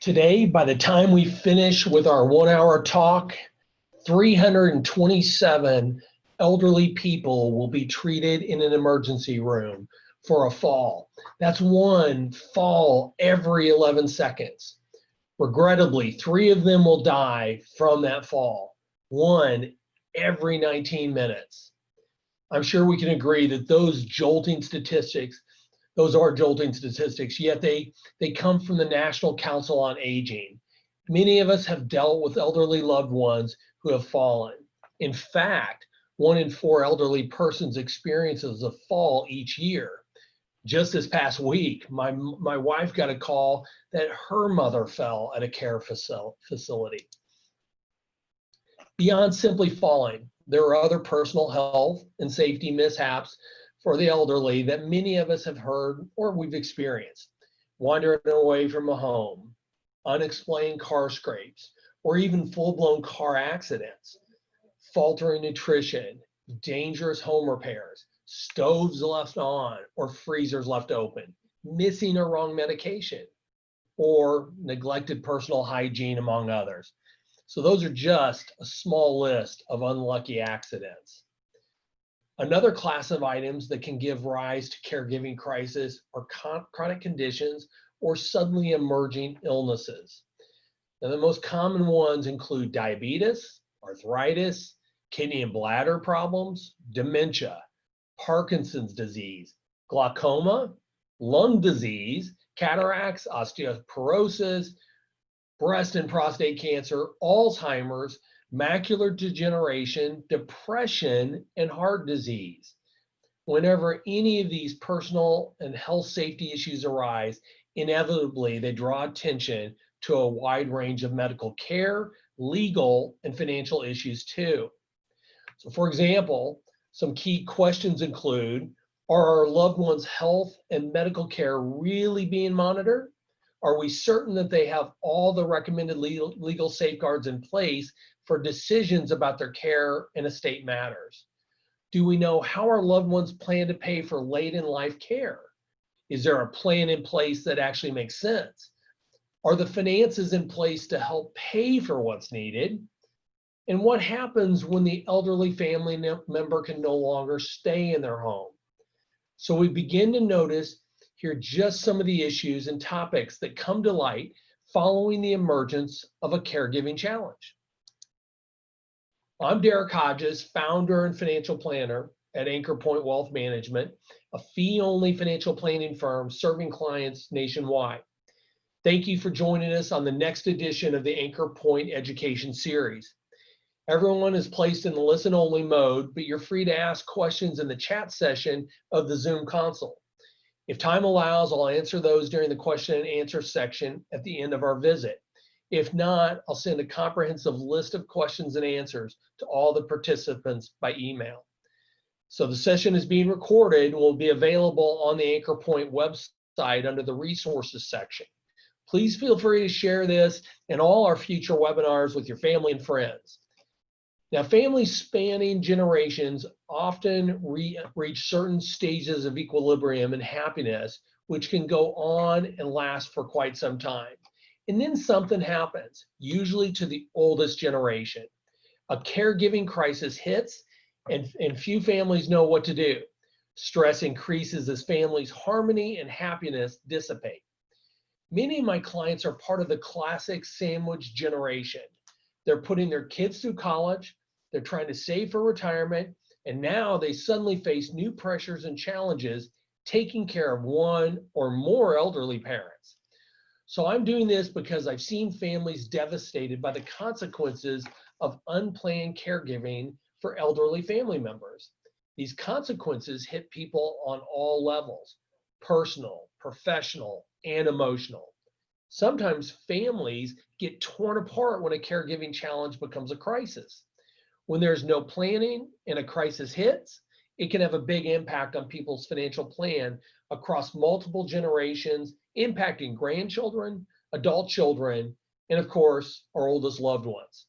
Today, by the time we finish with our 1 hour talk, 327 elderly people will be treated in an emergency room for a fall. That's one fall every 11 seconds. Regrettably, 3 of them will die from that fall, one every 19 minutes. I'm sure we can agree that those are jolting statistics, yet they come from the National Council on Aging. Many of us have dealt with elderly loved ones who have fallen. In fact, 1 in 4 elderly persons experiences a fall each year. Just this past week, my wife got a call that her mother fell at a care facility. Beyond simply falling, there are other personal health and safety mishaps for the elderly that many of us have heard or we've experienced. Wandering away from a home, unexplained car scrapes, or even full-blown car accidents, faltering nutrition, dangerous home repairs, stoves left on or freezers left open, missing or wrong medication, or neglected personal hygiene, among others. So those are just a small list of unlucky accidents. Another class of items that can give rise to caregiving crisis are chronic conditions or suddenly emerging illnesses. Now, the most common ones include diabetes, arthritis, kidney and bladder problems, dementia, Parkinson's disease, glaucoma, lung disease, cataracts, osteoporosis, breast and prostate cancer, Alzheimer's, macular degeneration, depression, and heart disease. Whenever any of these personal and health safety issues arise, inevitably they draw attention to a wide range of medical care, legal, and financial issues too. So for example, some key questions include, are our loved ones' health and medical care really being monitored? Are we certain that they have all the recommended legal safeguards in place for decisions about their care and estate matters? Do we know how our loved ones plan to pay for late in life care? Is there a plan in place that actually makes sense? Are the finances in place to help pay for what's needed? And what happens when the elderly family member can no longer stay in their home? So we begin to notice here just some of the issues and topics that come to light following the emergence of a caregiving challenge. I'm Derek Hodges, founder and financial planner at Pointe Wealth Management, a fee-only financial planning firm serving clients nationwide. Thank you for joining us on the next edition of the Anchor Point Education Series. Everyone is placed in the listen-only mode, but you're free to ask questions in the chat session of the Zoom console. If time allows, I'll answer those during the question and answer section at the end of our visit. If not, I'll send a comprehensive list of questions and answers to all the participants by email. So the session is being recorded and will be available on the Anchor Point website under the resources section. Please feel free to share this and all our future webinars with your family and friends. Now, families spanning generations often reach certain stages of equilibrium and happiness, which can go on and last for quite some time. And then something happens, usually to the oldest generation. A caregiving crisis hits, and few families know what to do. Stress increases as families' harmony and happiness dissipate. Many of my clients are part of the classic sandwich generation. They're putting their kids through college, they're trying to save for retirement, and now they suddenly face new pressures and challenges taking care of one or more elderly parents. So I'm doing this because I've seen families devastated by the consequences of unplanned caregiving for elderly family members. These consequences hit people on all levels: personal, professional, and emotional. Sometimes families get torn apart when a caregiving challenge becomes a crisis. When there's no planning and a crisis hits, it can have a big impact on people's financial plan across multiple generations, impacting grandchildren, adult children, and of course, our oldest loved ones.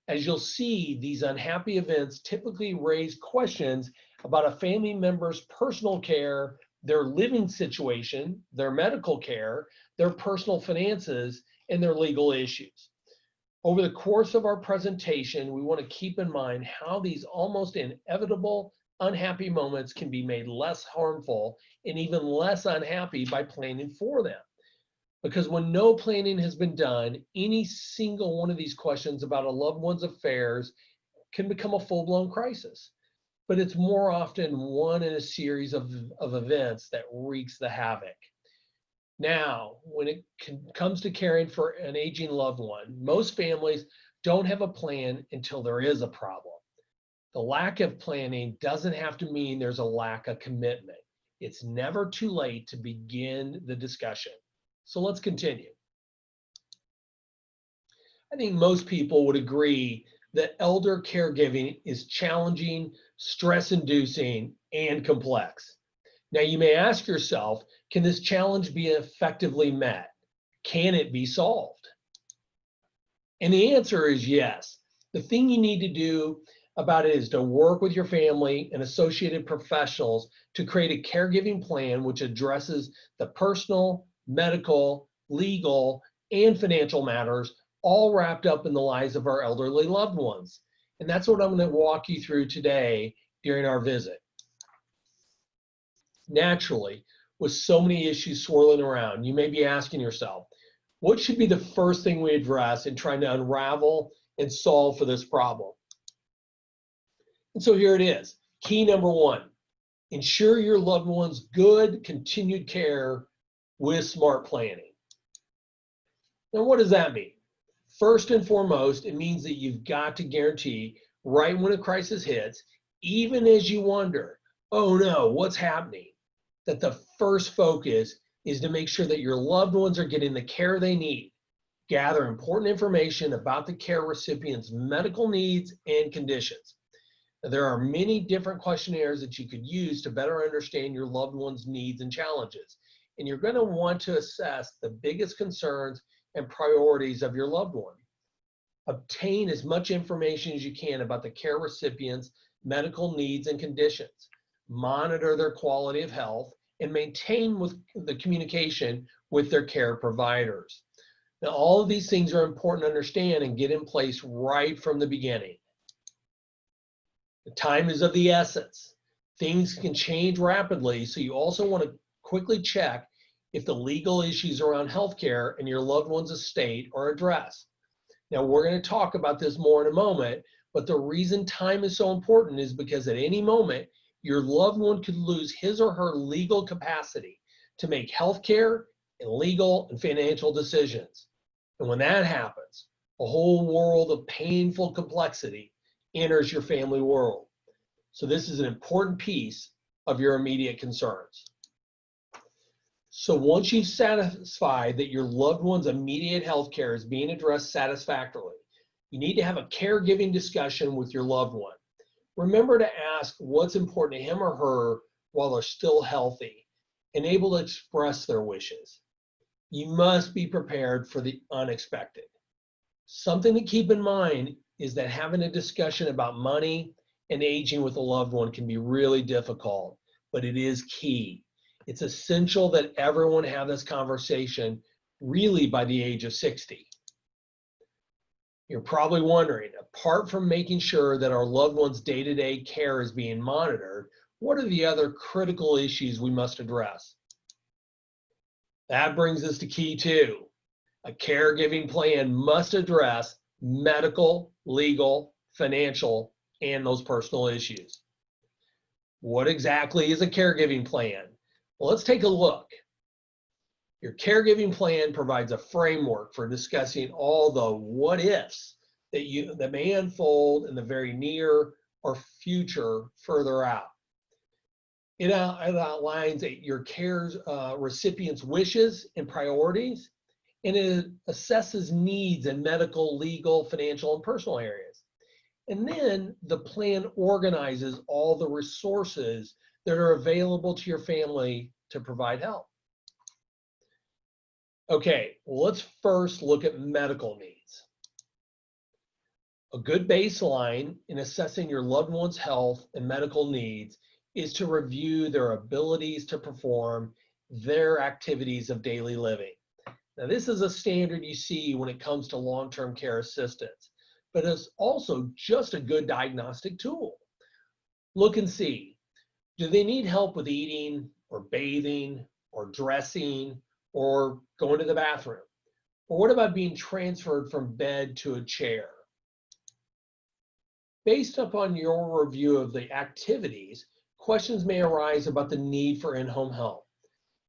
As you'll see, these unhappy events typically raise questions about a family member's personal care, their living situation, their medical care, their personal finances, and their legal issues. Over the course of our presentation, we want to keep in mind how these almost inevitable unhappy moments can be made less harmful and even less unhappy by planning for them. Because when no planning has been done, any single one of these questions about a loved one's affairs can become a full-blown crisis. But it's more often one in a series of events that wreaks the havoc. Now, when it comes to caring for an aging loved one, most families don't have a plan until there is a problem. The lack of planning doesn't have to mean there's a lack of commitment. It's never too late to begin the discussion. So let's continue. I think most people would agree that elder caregiving is challenging, stress-inducing, and complex. Now, you may ask yourself, can this challenge be effectively met? Can it be solved? And the answer is yes. The thing you need to do about it is to work with your family and associated professionals to create a caregiving plan which addresses the personal, medical, legal, and financial matters all wrapped up in the lives of our elderly loved ones. And that's what I'm going to walk you through today during our visit. Naturally, with so many issues swirling around, you may be asking yourself, what should be the first thing we address in trying to unravel and solve for this problem? And so here it is. Key number one, ensure your loved one's good continued care with smart planning. Now, what does that mean? First and foremost, it means that you've got to guarantee right when a crisis hits, even as you wonder, oh no, what's happening? That the first focus is to make sure that your loved ones are getting the care they need. Gather important information about the care recipient's medical needs and conditions. Now, there are many different questionnaires that you could use to better understand your loved one's needs and challenges. And you're going to want to assess the biggest concerns and priorities of your loved one. Obtain as much information as you can about the care recipient's medical needs and conditions. Monitor their quality of health, and maintain with the communication with their care providers. Now, all of these things are important to understand and get in place right from the beginning. The time is of the essence. Things can change rapidly, so you also want to quickly check if the legal issues around healthcare and your loved one's estate are addressed. Now, we're going to talk about this more in a moment, but the reason time is so important is because at any moment, your loved one could lose his or her legal capacity to make healthcare and legal and financial decisions. And when that happens, a whole world of painful complexity enters your family world. So this is an important piece of your immediate concerns. So once you've satisfied that your loved one's immediate healthcare is being addressed satisfactorily, you need to have a caregiving discussion with your loved one. Remember to ask what's important to him or her while they're still healthy and able to express their wishes. You must be prepared for the unexpected. Something to keep in mind is that having a discussion about money and aging with a loved one can be really difficult, but it is key. It's essential that everyone have this conversation really by the age of 60. You're probably wondering, apart from making sure that our loved one's day-to-day care is being monitored, what are the other critical issues we must address? That brings us to key two. A caregiving plan must address medical, legal, financial, and those personal issues. What exactly is a caregiving plan? Well, let's take a look. Your caregiving plan provides a framework for discussing all the what ifs that may unfold in the very near or future further out. It outlines your care recipient's wishes and priorities, and it assesses needs in medical, legal, financial, and personal areas. And then the plan organizes all the resources that are available to your family to provide help. Okay, well, let's first look at medical needs. A good baseline in assessing your loved one's health and medical needs is to review their abilities to perform their activities of daily living. Now, this is a standard you see when it comes to long-term care assistance, but it's also just a good diagnostic tool. Look and see, do they need help with eating or bathing or dressing or going to the bathroom? Or what about being transferred from bed to a chair? Based upon your review of the activities, questions may arise about the need for in-home help.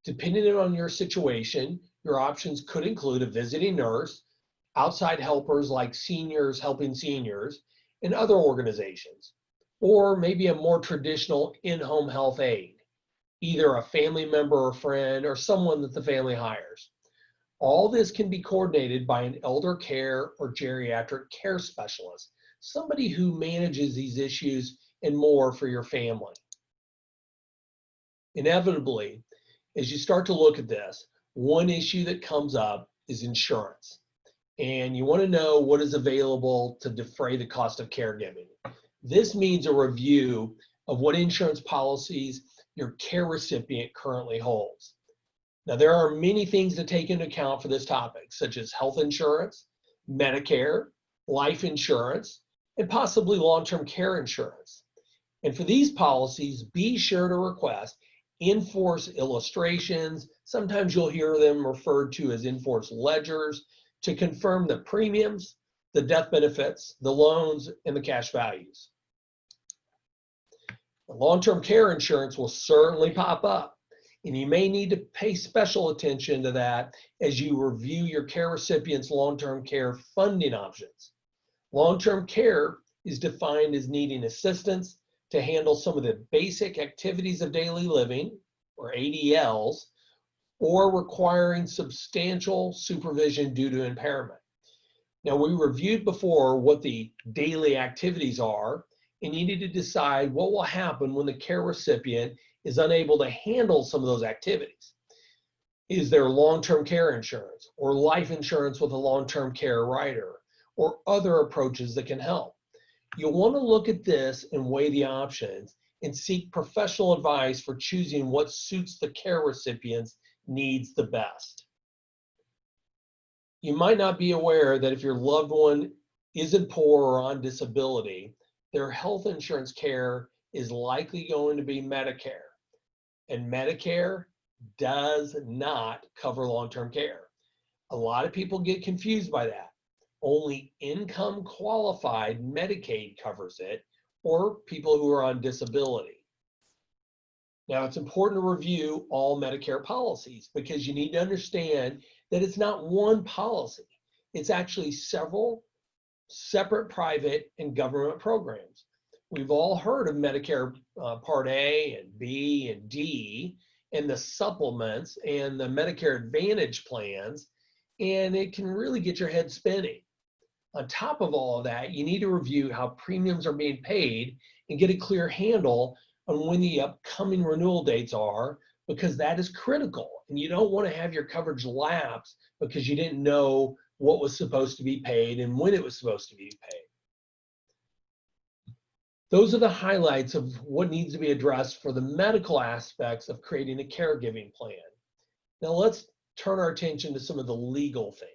Depending on your situation, your options could include a visiting nurse, outside helpers like Seniors Helping Seniors, and other organizations, or maybe a more traditional in-home health aide, either a family member or friend or someone that the family hires. All this can be coordinated by an elder care or geriatric care specialist, somebody who manages these issues and more for your family. Inevitably, as you start to look at this, one issue that comes up is insurance. And you want to know what is available to defray the cost of caregiving. This means a review of what insurance policies your care recipient currently holds. Now, there are many things to take into account for this topic, such as health insurance, Medicare, life insurance, and possibly long-term care insurance. And for these policies, be sure to request in-force illustrations. Sometimes you'll hear them referred to as in-force ledgers to confirm the premiums, the death benefits, the loans, and the cash values. The long-term care insurance will certainly pop up, and you may need to pay special attention to that as you review your care recipient's long-term care funding options. Long-term care is defined as needing assistance to handle some of the basic activities of daily living, or ADLs, or requiring substantial supervision due to impairment. Now, we reviewed before what the daily activities are, and you need to decide what will happen when the care recipient is unable to handle some of those activities. Is there long-term care insurance or life insurance with a long-term care rider or other approaches that can help? You'll want to look at this and weigh the options and seek professional advice for choosing what suits the care recipient's needs the best. You might not be aware that if your loved one isn't poor or on disability, their health insurance care is likely going to be Medicare. And Medicare does not cover long-term care. A lot of people get confused by that. Only income qualified Medicaid covers it, or people who are on disability. Now, it's important to review all Medicare policies because you need to understand that it's not one policy. It's actually several separate private and government programs. We've all heard of Medicare Part A and B and D and the supplements and the Medicare Advantage plans, and it can really get your head spinning. On top of all of that, you need to review how premiums are being paid and get a clear handle on when the upcoming renewal dates are, because that is critical. And you don't want to have your coverage lapse because you didn't know what was supposed to be paid and when it was supposed to be paid. Those are the highlights of what needs to be addressed for the medical aspects of creating a caregiving plan. Now let's turn our attention to some of the legal things.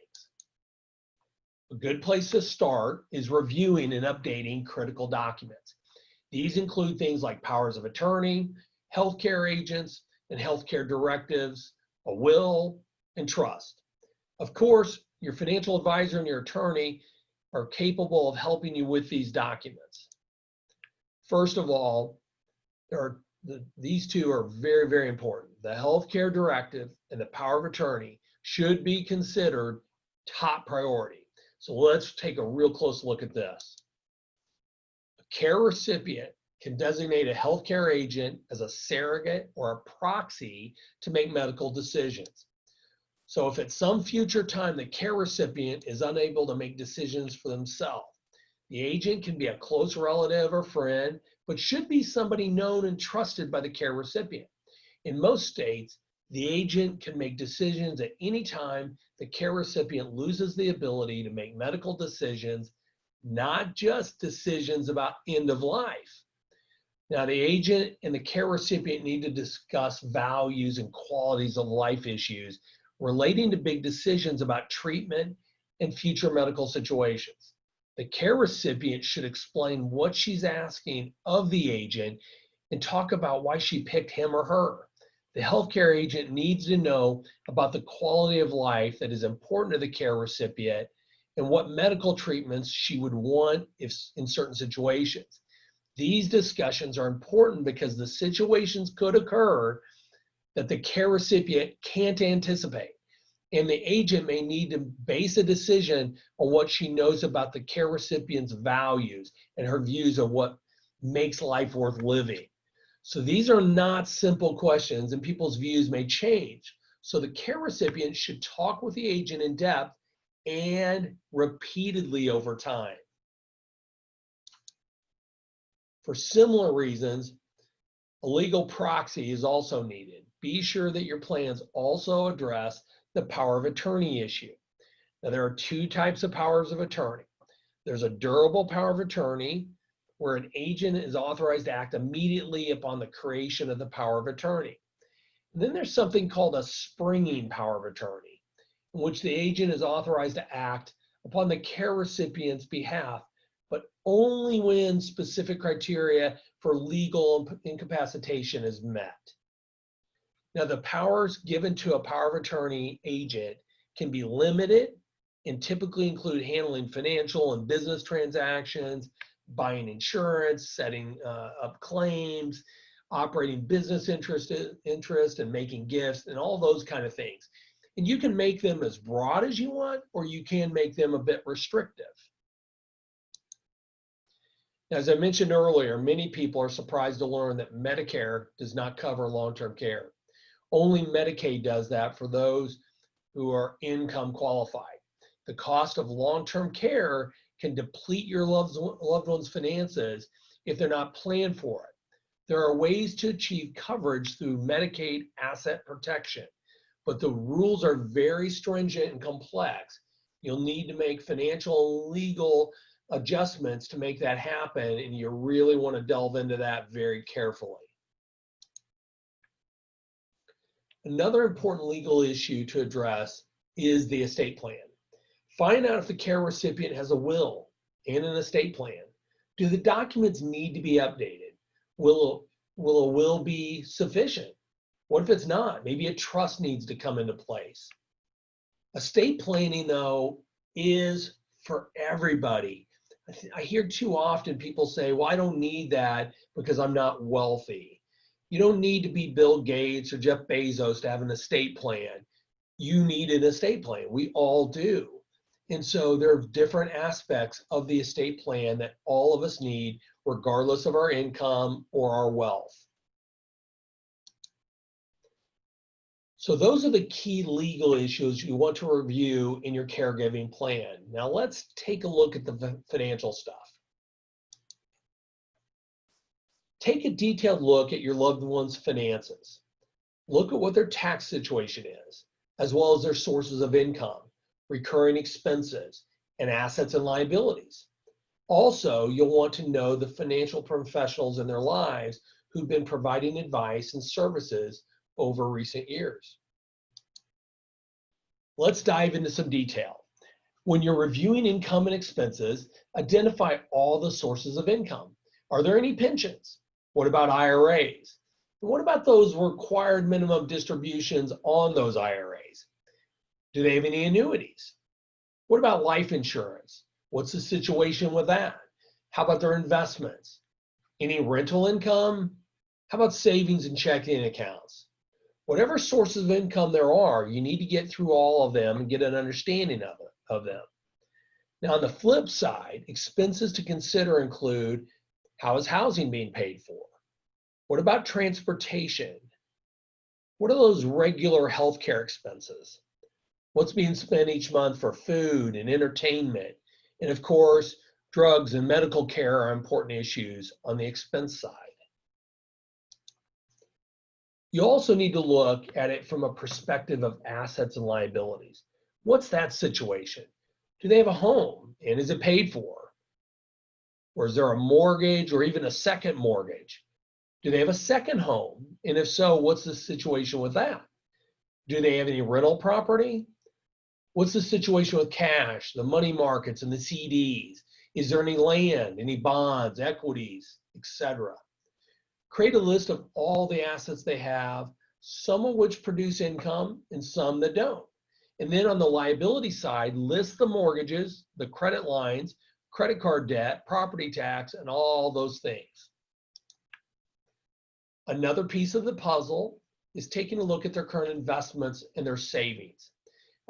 A good place to start is reviewing and updating critical documents. These include things like powers of attorney, healthcare agents, and healthcare directives, a will, and trust. Of course, your financial advisor and your attorney are capable of helping you with these documents. First of all, these two are very, very important. The healthcare directive and the power of attorney should be considered top priority. So let's take a real close look at this. A care recipient can designate a healthcare agent as a surrogate or a proxy to make medical decisions. So if at some future time the care recipient is unable to make decisions for themselves, the agent can be a close relative or friend, but should be somebody known and trusted by the care recipient. In most states, the agent can make decisions at any time the care recipient loses the ability to make medical decisions, not just decisions about end of life. Now, the agent and the care recipient need to discuss values and qualities of life issues relating to big decisions about treatment and future medical situations. The care recipient should explain what she's asking of the agent and talk about why she picked him or her. The healthcare agent needs to know about the quality of life that is important to the care recipient and what medical treatments she would want if in certain situations. These discussions are important because the situations could occur that the care recipient can't anticipate, and the agent may need to base a decision on what she knows about the care recipient's values and her views of what makes life worth living. So these are not simple questions, and people's views may change. So the care recipient should talk with the agent in depth and repeatedly over time. For similar reasons, a legal proxy is also needed. Be sure that your plans also address the power of attorney issue. Now, there are two types of powers of attorney. There's a durable power of attorney, where an agent is authorized to act immediately upon the creation of the power of attorney. And then there's something called a springing power of attorney, in which the agent is authorized to act upon the care recipient's behalf, but only when specific criteria for legal incapacitation is met. Now, the powers given to a power of attorney agent can be limited and typically include handling financial and business transactions, buying insurance, setting up claims, operating business interest and making gifts, and all those kind of things. And you can make them as broad as you want, or you can make them a bit restrictive. As I mentioned earlier, many people are surprised to learn that Medicare does not cover long-term care. Only Medicaid does that for those who are income qualified. The cost of long-term care can deplete your loved one's finances if they're not planned for it. There are ways to achieve coverage through Medicaid asset protection, but the rules are very stringent and complex. You'll need to make financial and legal adjustments to make that happen, and you really want to delve into that very carefully. Another important legal issue to address is the estate plan. Find out if the care recipient has a will and an estate plan. Do the documents need to be updated? Will a will be sufficient? What if it's not? Maybe a trust needs to come into place. Estate planning, though, is for everybody. I hear too often people say, well, I don't need that because I'm not wealthy. You don't need to be Bill Gates or Jeff Bezos to have an estate plan. You need an estate plan. We all do. And so there are different aspects of the estate plan that all of us need, regardless of our income or our wealth. So those are the key legal issues you want to review in your caregiving plan. Now let's take a look at the financial stuff. Take a detailed look at your loved one's finances. Look at what their tax situation is, as well as their sources of income, recurring expenses, and assets and liabilities. Also, you'll want to know the financial professionals in their lives who've been providing advice and services over recent years. Let's dive into some detail. When you're reviewing income and expenses, identify all the sources of income. Are there any pensions? What about IRAs? And what about those required minimum distributions on those IRAs? Do they have any annuities? What about life insurance? What's the situation with that? How about their investments? Any rental income? How about savings and checking accounts? Whatever sources of income there are, you need to get through all of them and get an understanding of them. Now, on the flip side, expenses to consider include, how is housing being paid for? What about transportation? What are those regular healthcare expenses? What's being spent each month for food and entertainment? And of course, drugs and medical care are important issues on the expense side. You also need to look at it from a perspective of assets and liabilities. What's that situation? Do they have a home, and is it paid for? Or is there a mortgage or even a second mortgage? Do they have a second home? And if so, what's the situation with that? Do they have any rental property? What's the situation with cash, the money markets, and the CDs? Is there any land, any bonds, equities, etc.? Create a list of all the assets they have, some of which produce income and some that don't. And then on the liability side, list the mortgages, the credit lines, credit card debt, property tax, and all those things. Another piece of the puzzle is taking a look at their current investments and their savings.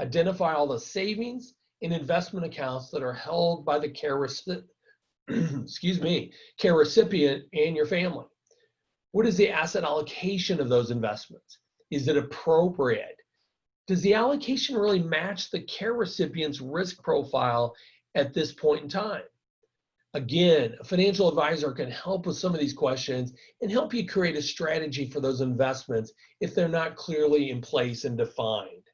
Identify all the savings and investment accounts that are held by the care recipient and your family. What is the asset allocation of those investments? Is it appropriate? Does the allocation really match the care recipient's risk profile at this point in time? Again, a financial advisor can help with some of these questions and help you create a strategy for those investments if they're not clearly in place and defined.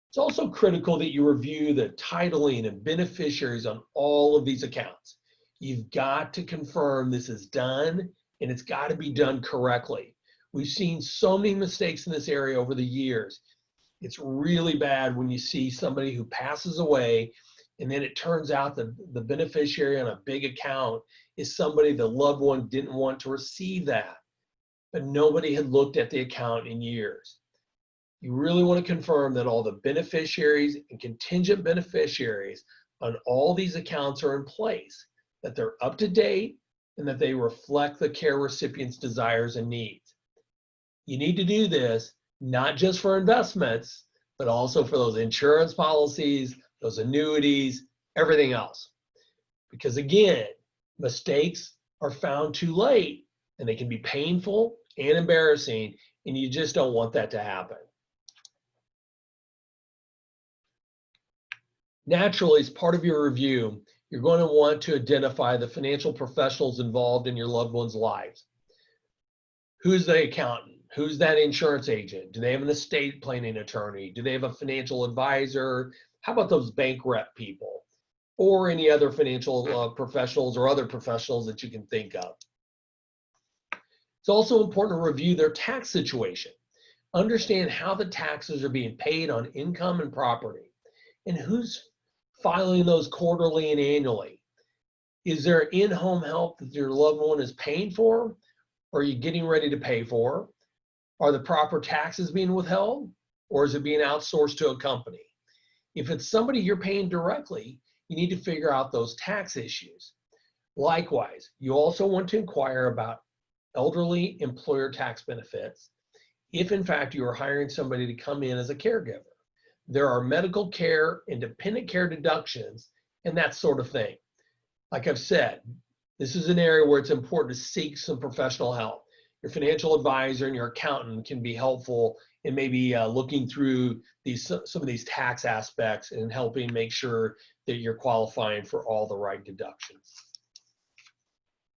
It's also critical that you review the titling and beneficiaries on all of these accounts. You've got to confirm this is done, and it's got to be done correctly. We've seen so many mistakes in this area over the years. It's really bad when you see somebody who passes away and then it turns out that the beneficiary on a big account is somebody the loved one didn't want to receive that, but nobody had looked at the account in years. You really want to confirm that all the beneficiaries and contingent beneficiaries on all these accounts are in place, that they're up to date, and that they reflect the care recipient's desires and needs. You need to do this not just for investments, but also for those insurance policies, those annuities, everything else. Because again, mistakes are found too late, and they can be painful and embarrassing, and you just don't want that to happen. Naturally, as part of your review, you're going to want to identify the financial professionals involved in your loved one's lives. Who's the accountant? Who's that insurance agent? Do they have an estate planning attorney? Do they have a financial advisor? How about those bank rep people? Or any other financial professionals or other professionals that you can think of. It's also important to review their tax situation. Understand how the taxes are being paid on income and property, and who's filing those quarterly and annually. Is there in-home help that your loved one is paying for? Or are you getting ready to pay for? Are the proper taxes being withheld? Or is it being outsourced to a company? If it's somebody you're paying directly, you need to figure out those tax issues. Likewise, you also want to inquire about elderly employer tax benefits if in fact you are hiring somebody to come in as a caregiver. There are medical care and dependent care deductions and that sort of thing. Like I've said, this is an area where it's important to seek some professional help. Your financial advisor and your accountant can be helpful in maybe looking through some of these tax aspects and helping make sure that you're qualifying for all the right deductions.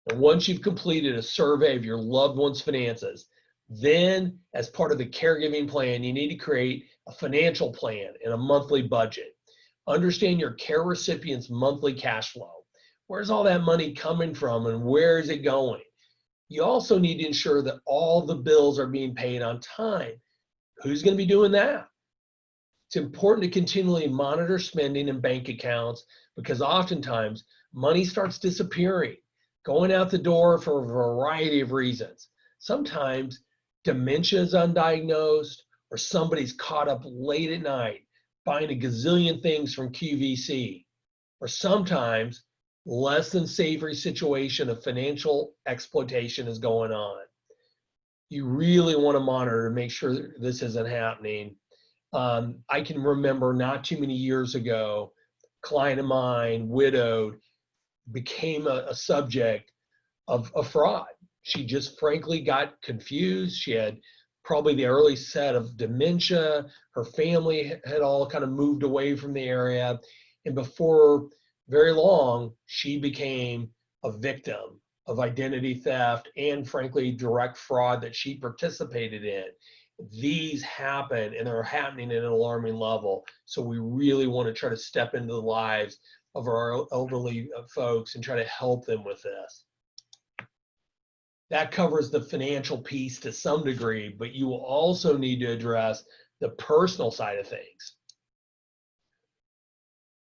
And once you've completed a survey of your loved one's finances, then as part of the caregiving plan, you need to create a financial plan and a monthly budget. Understand your care recipient's monthly cash flow. Where's all that money coming from and where is it going? You also need to ensure that all the bills are being paid on time. Who's going to be doing that? It's important to continually monitor spending in bank accounts because oftentimes money starts disappearing, going out the door for a variety of reasons. Sometimes dementia is undiagnosed or somebody's caught up late at night buying a gazillion things from QVC, or sometimes less than savory situation of financial exploitation is going on. You really want to monitor to make sure this isn't happening. I can remember not too many years ago, a client of mine, widowed, became a subject of a fraud. She just frankly got confused. She had probably the early set of dementia. Her family had all kind of moved away from the area. And before very long, she became a victim of identity theft and frankly, direct fraud that she participated in. These happen and they're happening at an alarming level. So we really want to try to step into the lives of our elderly folks and try to help them with this. That covers the financial piece to some degree, but you will also need to address the personal side of things.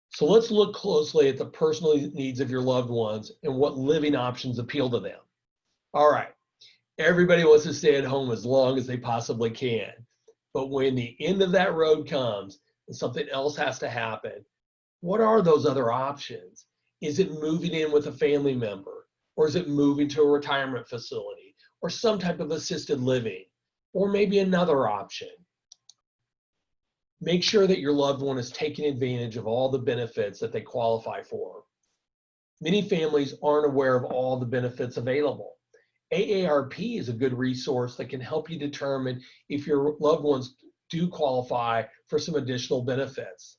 So let's look closely at the personal needs of your loved ones and what living options appeal to them. All right, everybody wants to stay at home as long as they possibly can. But when the end of that road comes and something else has to happen, what are those other options? Is it moving in with a family member? Or is it moving to a retirement facility? Or some type of assisted living? Or maybe another option? Make sure that your loved one is taking advantage of all the benefits that they qualify for. Many families aren't aware of all the benefits available. AARP is a good resource that can help you determine if your loved ones do qualify for some additional benefits.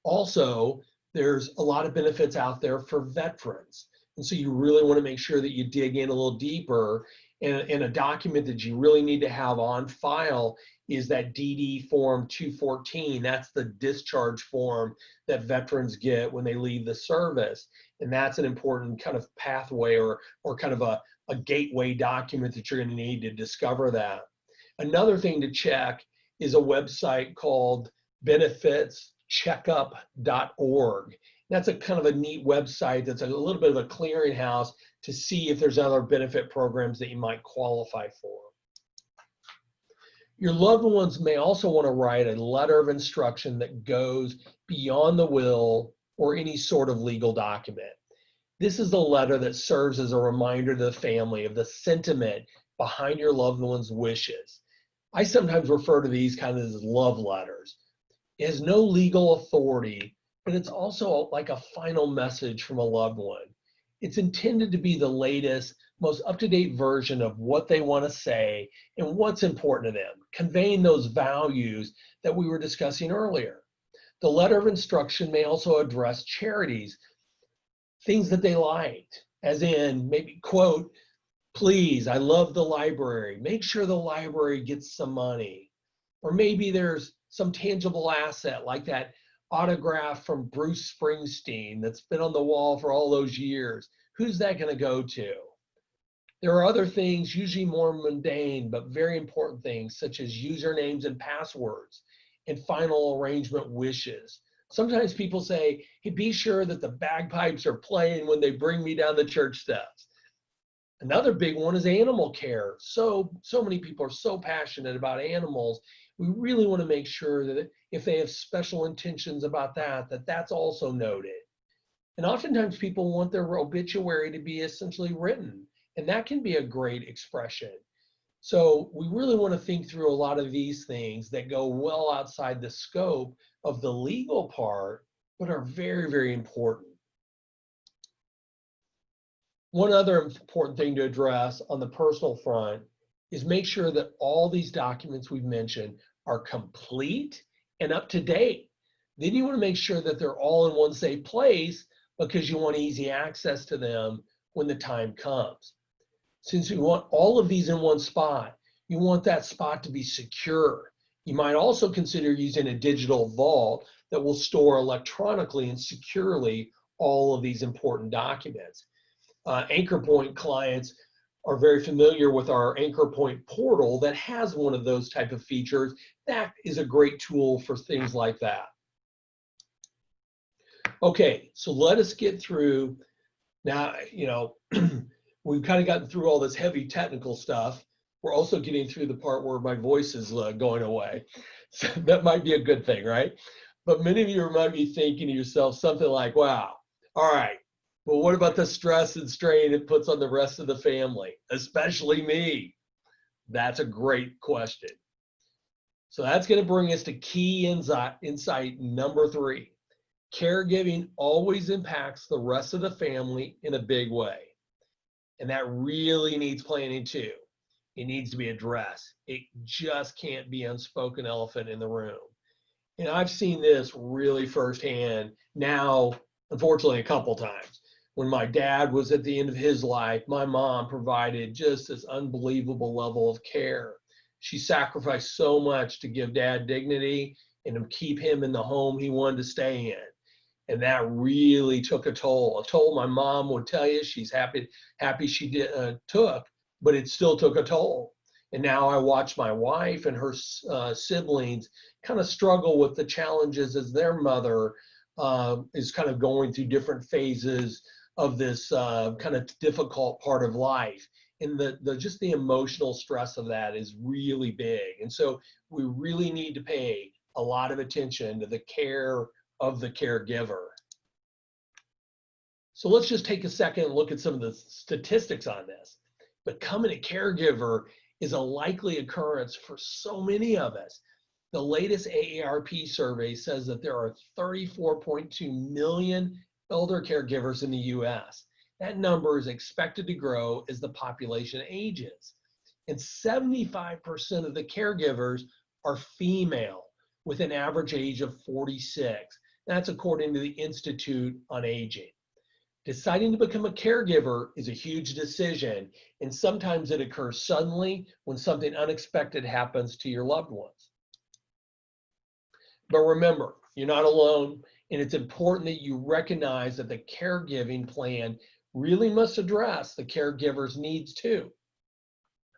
Also, there's a lot of benefits out there for veterans. And so you really want to make sure that you dig in a little deeper. And a document that you really need to have on file is that DD Form 214. That's the discharge form that veterans get when they leave the service. And that's an important kind of pathway or kind of a gateway document that you're going to need to discover that. Another thing to check is a website called benefitscheckup.org. That's a kind of a neat website that's a little bit of a clearinghouse to see if there's other benefit programs that you might qualify for. Your loved ones may also want to write a letter of instruction that goes beyond the will or any sort of legal document. This is a letter that serves as a reminder to the family of the sentiment behind your loved one's wishes. I sometimes refer to these kind of as love letters. It has no legal authority, but it's also like a final message from a loved one. It's intended to be the latest, most up-to-date version of what they want to say and what's important to them, conveying those values that we were discussing earlier. The letter of instruction may also address charities, things that they liked, as in maybe, quote, please, I love the library. Make sure the library gets some money. Or maybe there's some tangible asset like that autograph from Bruce Springsteen that's been on the wall for all those years. Who's that going to go to? There are other things, usually more mundane, but very important things, such as usernames and passwords and final arrangement wishes. Sometimes people say, hey, be sure that the bagpipes are playing when they bring me down the church steps. Another big one is animal care. So many people are so passionate about animals. We really want to make sure that if they have special intentions about that, that's also noted. And oftentimes people want their obituary to be essentially written, and that can be a great expression. So we really want to think through a lot of these things that go well outside the scope of the legal part, but are very, very important. One other important thing to address on the personal front is make sure that all these documents we've mentioned are complete and up to date. Then you want to make sure that they're all in one safe place because you want easy access to them when the time comes. Since you want all of these in one spot, you want that spot to be secure. You might also consider using a digital vault that will store electronically and securely all of these important documents. Anchor Point clients are very familiar with our Anchor Point portal that has one of those type of features. That is a great tool for things like that. Okay, so let us get through now. We've kind of gotten through all this heavy technical stuff. We're also getting through the part where my voice is going away. So that might be a good thing, right? But many of you might be thinking to yourself something like, wow, all right, well, what about the stress and strain it puts on the rest of the family, especially me? That's a great question. So that's going to bring us to key insight number 3. Caregiving always impacts the rest of the family in a big way. And that really needs planning too. It needs to be addressed. It just can't be unspoken elephant in the room. And I've seen this really firsthand now, unfortunately, a couple times. When my dad was at the end of his life, my mom provided just this unbelievable level of care. She sacrificed so much to give dad dignity and to keep him in the home he wanted to stay in. And that really took a toll. A toll my mom would tell you she's happy she took, but it still took a toll. And now I watch my wife and her siblings kind of struggle with the challenges as their mother is kind of going through different phases of this kind of difficult part of life. And just the emotional stress of that is really big. And so we really need to pay a lot of attention to the care of the caregiver. So let's just take a second and look at some of the statistics on this. Becoming a caregiver is a likely occurrence for so many of us. The latest AARP survey says that there are 34.2 million elder caregivers in the US. That number is expected to grow as the population ages. And 75% of the caregivers are female with an average age of 46. That's according to the Institute on Aging. Deciding to become a caregiver is a huge decision, and sometimes it occurs suddenly when something unexpected happens to your loved ones. But remember, you're not alone, and it's important that you recognize that the caregiving plan really must address the caregiver's needs too.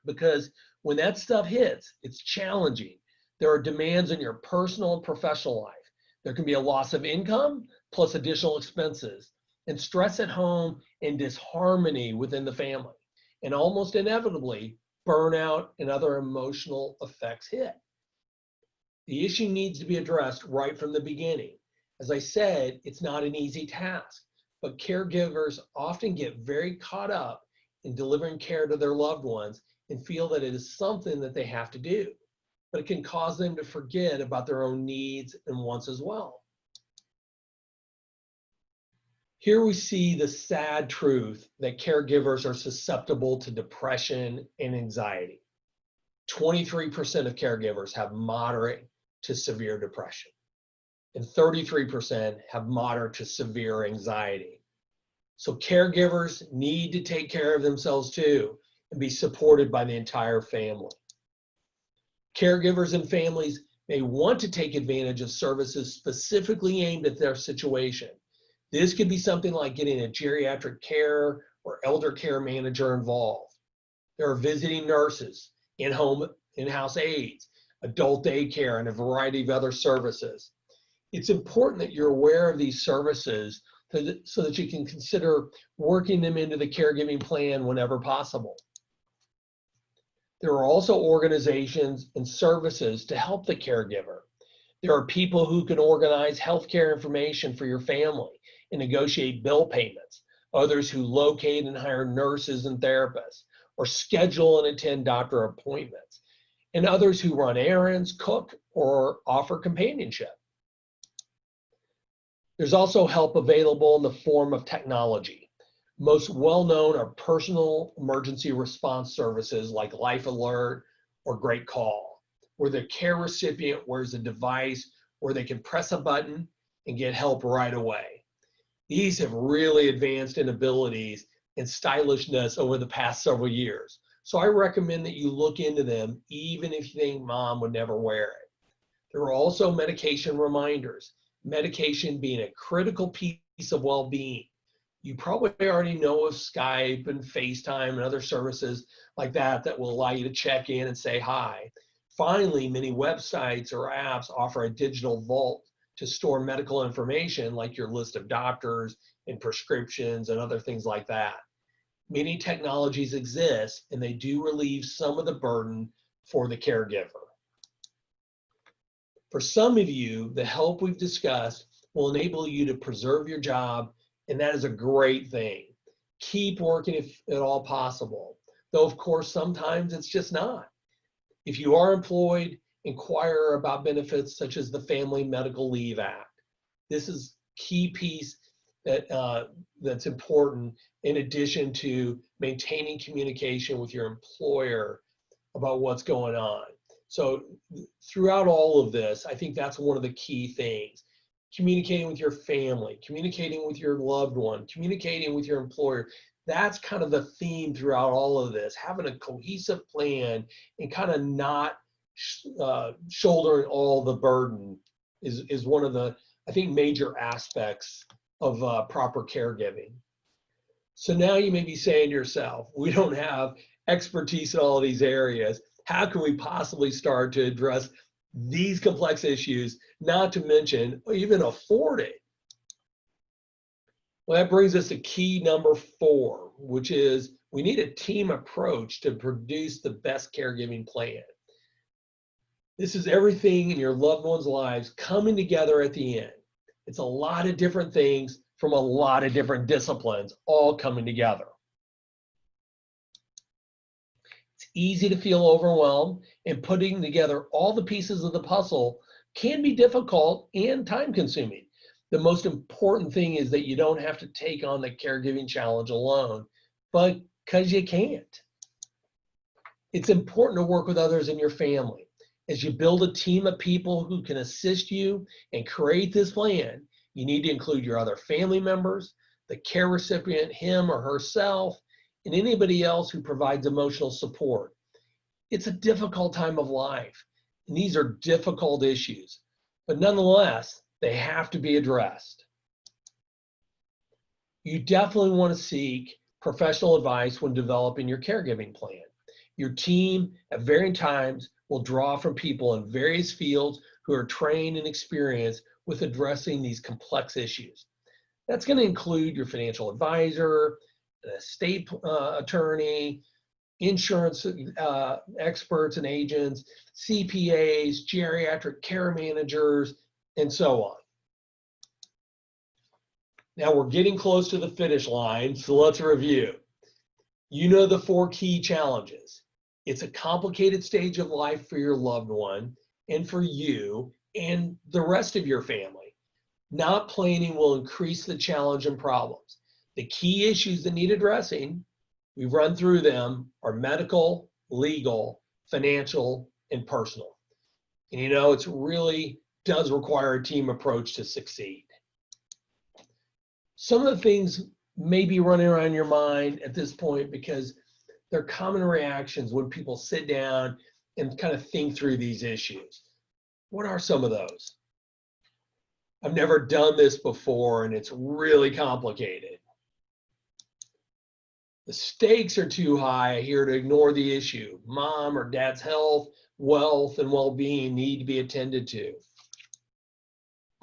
Because when that stuff hits, it's challenging. There are demands in your personal and professional life. There can be a loss of income plus additional expenses, and stress at home and disharmony within the family. And almost inevitably, burnout and other emotional effects hit. The issue needs to be addressed right from the beginning. As I said, it's not an easy task, but caregivers often get very caught up in delivering care to their loved ones and feel that it is something that they have to do. But it can cause them to forget about their own needs and wants as well. Here we see the sad truth that caregivers are susceptible to depression and anxiety. 23% of caregivers have moderate to severe depression, and 33% have moderate to severe anxiety. So caregivers need to take care of themselves too and be supported by the entire family. Caregivers and families may want to take advantage of services specifically aimed at their situation. This could be something like getting a geriatric care or elder care manager involved. There are visiting nurses, in-house aides, adult daycare, and a variety of other services. It's important that you're aware of these services so that you can consider working them into the caregiving plan whenever possible. There are also organizations and services to help the caregiver. There are people who can organize healthcare information for your family and negotiate bill payments, others who locate and hire nurses and therapists, or schedule and attend doctor appointments, and others who run errands, cook, or offer companionship. There's also help available in the form of technology. Most well-known are personal emergency response services like Life Alert or Great Call, where the care recipient wears a device where they can press a button and get help right away. These have really advanced in abilities and stylishness over the past several years. So I recommend that you look into them even if you think mom would never wear it. There are also medication reminders, medication being a critical piece of well-being. You probably already know of Skype and FaceTime and other services like that that will allow you to check in and say hi. Finally, many websites or apps offer a digital vault to store medical information like your list of doctors and prescriptions and other things like that. Many technologies exist and they do relieve some of the burden for the caregiver. For some of you, the help we've discussed will enable you to preserve your job, and that is a great thing. Keep working if at all possible, though of course sometimes it's just not. If you are employed, inquire about benefits such as the Family Medical Leave Act. This is a key piece that's important in addition to maintaining communication with your employer about what's going on. So throughout all of this, I think that's one of the key things. Communicating with your family, communicating with your loved one, communicating with your employer. That's kind of the theme throughout all of this. Having a cohesive plan and kind of not shouldering all the burden is one of the, I think, major aspects of proper caregiving. So now you may be saying to yourself, we don't have expertise in all of these areas. How can we possibly start to address these complex issues, not to mention even afford it? Well, that brings us to key number 4, which is we need a team approach to produce the best caregiving plan. This is everything in your loved ones' lives coming together at the end. It's a lot of different things from a lot of different disciplines all coming together. It's easy to feel overwhelmed, and putting together all the pieces of the puzzle can be difficult and time-consuming. The most important thing is that you don't have to take on the caregiving challenge alone, but because you can't. It's important to work with others in your family. As you build a team of people who can assist you and create this plan, you need to include your other family members, the care recipient, him or herself, and anybody else who provides emotional support. It's a difficult time of life, and these are difficult issues, but nonetheless, they have to be addressed. You definitely want to seek professional advice when developing your caregiving plan. Your team at varying times will draw from people in various fields who are trained and experienced with addressing these complex issues. That's going to include your financial advisor, an estate attorney, insurance experts and agents, CPAs, geriatric care managers, and so on. Now we're getting close to the finish line, so let's review. You know the 4 key challenges. It's a complicated stage of life for your loved one and for you and the rest of your family. Not planning will increase the challenge and problems. The key issues that need addressing, we've run through them, are medical, legal, financial, and personal. And you know, it really does require a team approach to succeed. Some of the things may be running around your mind at this point because they're common reactions when people sit down and kind of think through these issues. What are some of those? I've never done this before and it's really complicated. The stakes are too high here to ignore the issue. Mom or dad's health, wealth, and well-being need to be attended to.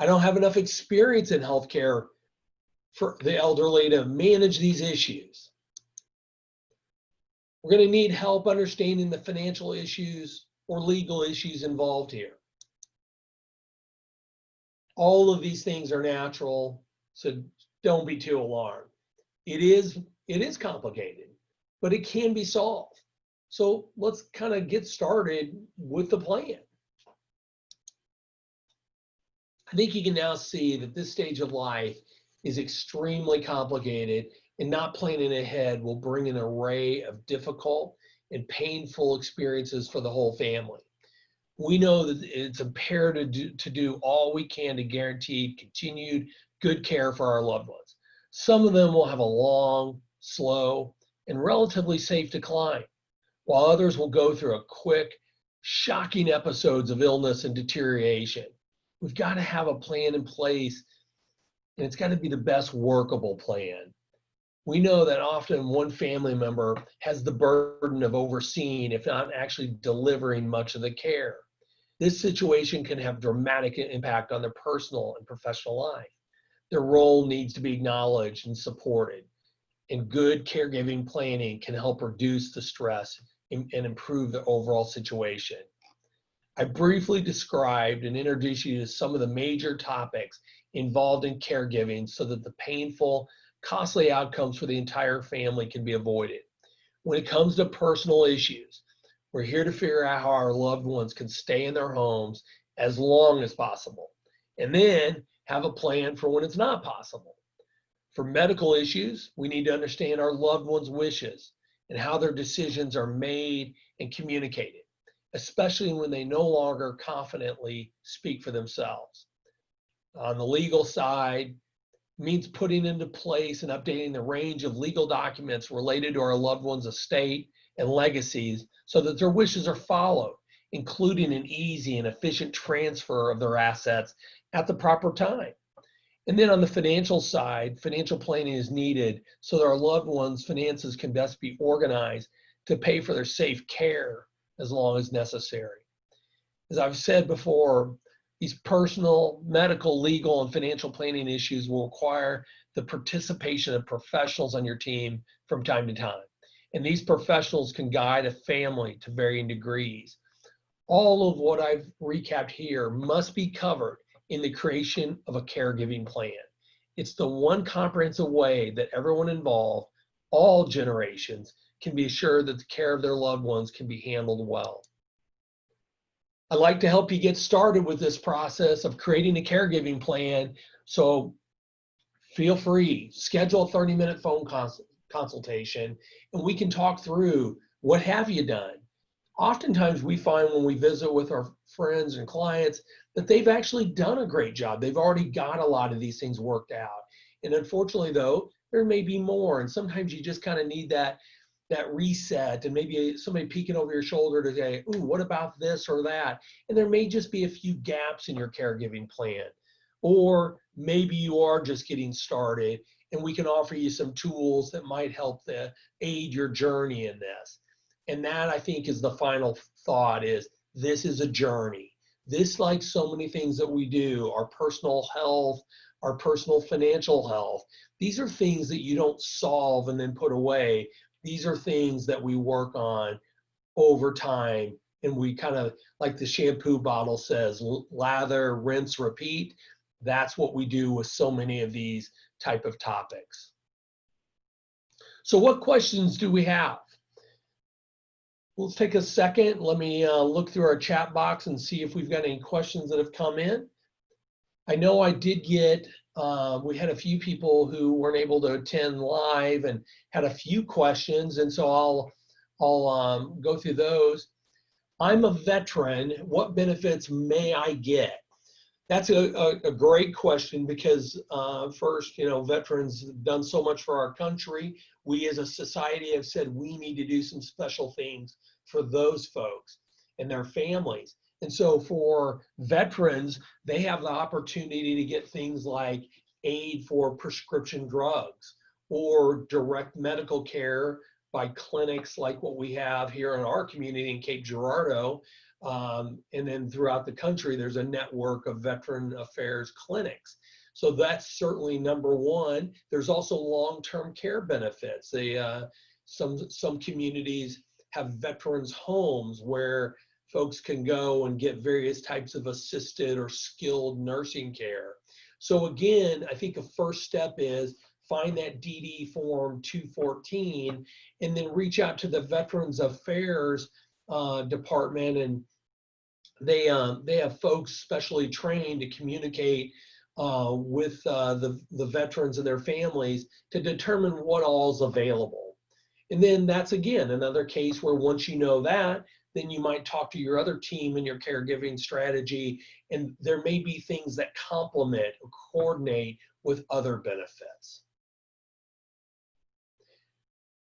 I don't have enough experience in healthcare for the elderly to manage these issues. We're going to need help understanding the financial issues or legal issues involved here. All of these things are natural, so don't be too alarmed. It is complicated, but it can be solved. So let's kind of get started with the plan. I think you can now see that this stage of life is extremely complicated, and not planning ahead will bring an array of difficult and painful experiences for the whole family. We know that it's imperative to do all we can to guarantee continued good care for our loved ones. Some of them will have a long, slow, and relatively safe decline, while others will go through a quick, shocking episodes of illness and deterioration. We've got to have a plan in place, and it's got to be the best workable plan. We know that often one family member has the burden of overseeing, if not actually delivering, much of the care. This situation can have dramatic impact on their personal and professional life. Their role needs to be acknowledged and supported, and good caregiving planning can help reduce the stress and improve the overall situation. I briefly described and introduced you to some of the major topics involved in caregiving so that the painful, costly outcomes for the entire family can be avoided. When it comes to personal issues, we're here to figure out how our loved ones can stay in their homes as long as possible, and then have a plan for when it's not possible. For medical issues, we need to understand our loved ones' wishes and how their decisions are made and communicated, especially when they no longer confidently speak for themselves. On the legal side, means putting into place and updating the range of legal documents related to our loved ones' estate and legacies so that their wishes are followed including an easy and efficient transfer of their assets at the proper time. And then on the financial side, financial planning is needed so that our loved ones' finances can best be organized to pay for their safe care as long as necessary. As I've said before, these personal, medical, legal, and financial planning issues will require the participation of professionals on your team from time to time. And these professionals can guide a family to varying degrees. All of what I've recapped here must be covered in the creation of a caregiving plan. It's the one comprehensive way that everyone involved, all generations, can be assured that the care of their loved ones can be handled well. I'd like to help you get started with this process of creating a caregiving plan. So feel free, schedule a 30-minute phone consultation, and we can talk through what have you done. Oftentimes we find when we visit with our friends and clients that they've actually done a great job. They've already got a lot of these things worked out. And unfortunately though, there may be more. And sometimes you just kind of need that reset, and maybe somebody peeking over your shoulder to say, ooh, what about this or that? And there may just be a few gaps in your caregiving plan. Or maybe you are just getting started and we can offer you some tools that might help to aid your journey in this. And that, I think, is the final thought, is this is a journey. This, like so many things that we do, our personal health, our personal financial health, these are things that you don't solve and then put away. These are things that we work on over time. And we kind of, like the shampoo bottle says, lather, rinse, repeat. That's what we do with so many of these type of topics. So what questions do we have? Let's take a second. Let me look through our chat box and see if we've got any questions that have come in. I know I did get, we had a few people who weren't able to attend live and had a few questions, and so I'll go through those. I'm a veteran. What benefits may I get? That's a great question, because first, veterans have done so much for our country. We as a society have said we need to do some special things for those folks and their families. And so for veterans, they have the opportunity to get things like aid for prescription drugs or direct medical care by clinics like what we have here in our community in Cape Girardeau. And then throughout the country, there's a network of veteran affairs clinics. So that's certainly number one. There's also long-term care benefits. Some communities have veterans homes where folks can go and get various types of assisted or skilled nursing care. So again, I think a first step is find that DD form 214 and then reach out to the Veterans Affairs department, and they have folks specially trained to communicate with the veterans and their families to determine what all is available. And then that's, again, another case where once you know that, then you might talk to your other team in your caregiving strategy, and there may be things that complement or coordinate with other benefits.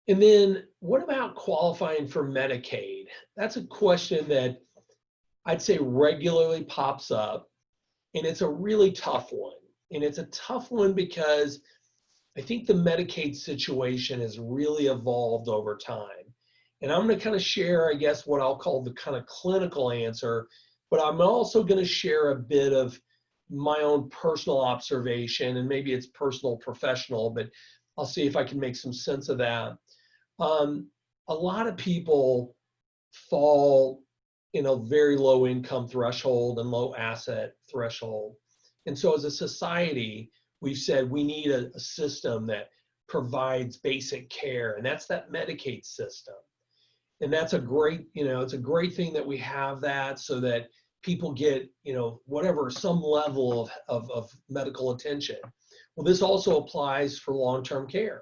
And then what about qualifying for Medicaid? That's a question that I'd say regularly pops up, and it's a really tough one. And it's a tough one because I think the Medicaid situation has really evolved over time. And I'm going to kind of share, I guess, what I'll call the kind of clinical answer, but I'm also going to share a bit of my own personal observation, and maybe it's personal, professional, but I'll see if I can make some sense of that. A lot of people fall in a very low income threshold and low asset threshold. And so as a society, we've said we need a system that provides basic care, and that's that Medicaid system. And that's a great, it's a great thing that we have that, so that people get, whatever, some level of medical attention. Well, this also applies for long-term care.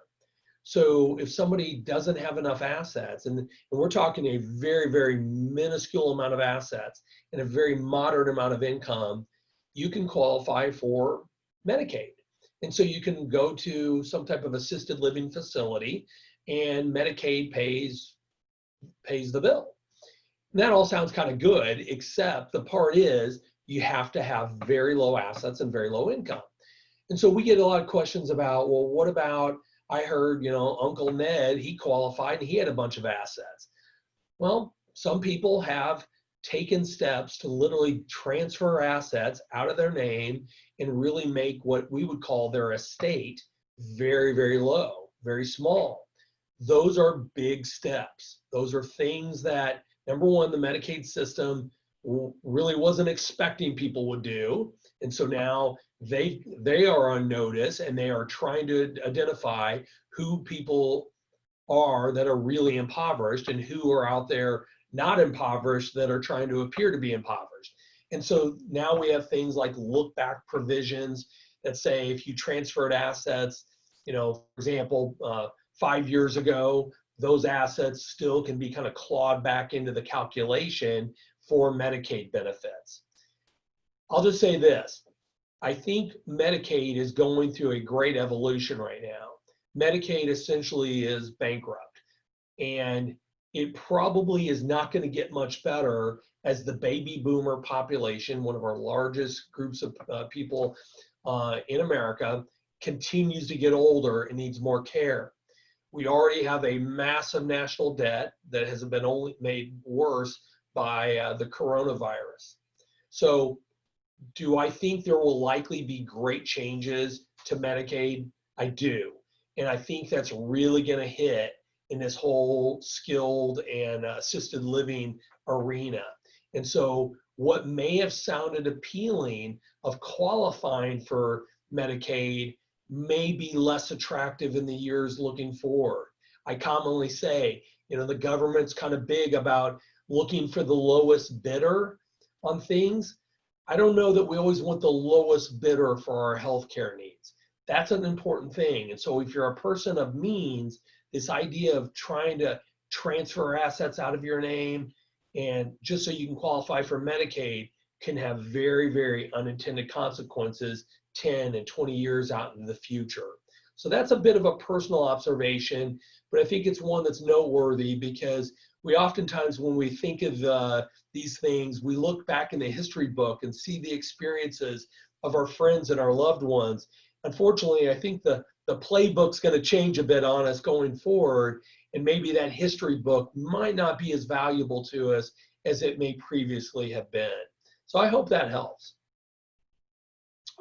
So if somebody doesn't have enough assets, and we're talking a very, very minuscule amount of assets and a very moderate amount of income, you can qualify for Medicaid. And so you can go to some type of assisted living facility, and Medicaid pays the bill. And that all sounds kind of good, except the part is you have to have very low assets and very low income. And so we get a lot of questions about, well, what about, I heard, Uncle Ned, he qualified and he had a bunch of assets. Well, some people have taken steps to literally transfer assets out of their name and really make what we would call their estate very, very low, very small. Those are big steps. Those are things that, number one, the Medicaid system really wasn't expecting people would do. And so now they are on notice and they are trying to identify who people are that are really impoverished and who are out there not impoverished that are trying to appear to be impoverished. And so now we have things like look back provisions that say if you transferred assets, for example, 5 years ago, those assets still can be kind of clawed back into the calculation for Medicaid benefits. I'll just say this. I think Medicaid is going through a great evolution right now. Medicaid essentially is bankrupt, and it probably is not going to get much better as the baby boomer population, one of our largest groups of people in America, continues to get older and needs more care. We already have a massive national debt that has been only made worse by the coronavirus. So do I think there will likely be great changes to Medicaid? I do. And I think that's really going to hit in this whole skilled and assisted living arena. And so what may have sounded appealing of qualifying for Medicaid may be less attractive in the years looking forward. I commonly say, the government's kind of big about looking for the lowest bidder on things. I don't know that we always want the lowest bidder for our healthcare needs. That's an important thing. And so if you're a person of means, this idea of trying to transfer assets out of your name and just so you can qualify for Medicaid can have very, very unintended consequences 10 and 20 years out into the future. So that's a bit of a personal observation, but I think it's one that's noteworthy because we oftentimes, when we think of these things, we look back in the history book and see the experiences of our friends and our loved ones. Unfortunately, I think the playbook's going to change a bit on us going forward, and maybe that history book might not be as valuable to us as it may previously have been. So I hope that helps.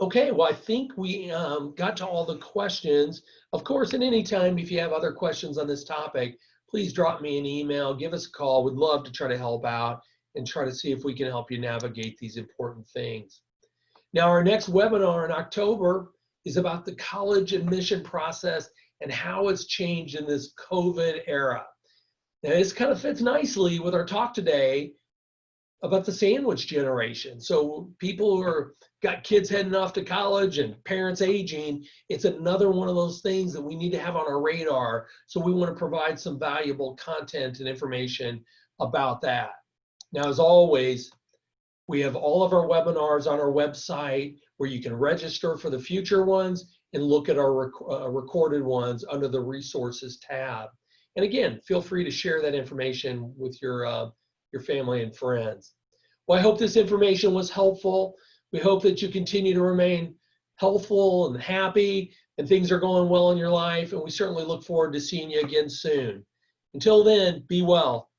Okay, well, I think we got to all the questions. Of course, at any time, if you have other questions on this topic, please drop me an email, give us a call. We'd love to try to help out and try to see if we can help you navigate these important things. Now, our next webinar in October is about the college admission process and how it's changed in this COVID era. Now, this kind of fits nicely with our talk today about the sandwich generation. So people who are got kids heading off to college and parents aging, it's another one of those things that we need to have on our radar. So we want to provide some valuable content and information about that. Now, as always, we have all of our webinars on our website where you can register for the future ones and look at our recorded ones under the resources tab. And again, feel free to share that information with your family and friends. Well, I hope this information was helpful. We hope that you continue to remain healthful and happy and things are going well in your life. And we certainly look forward to seeing you again soon. Until then, be well.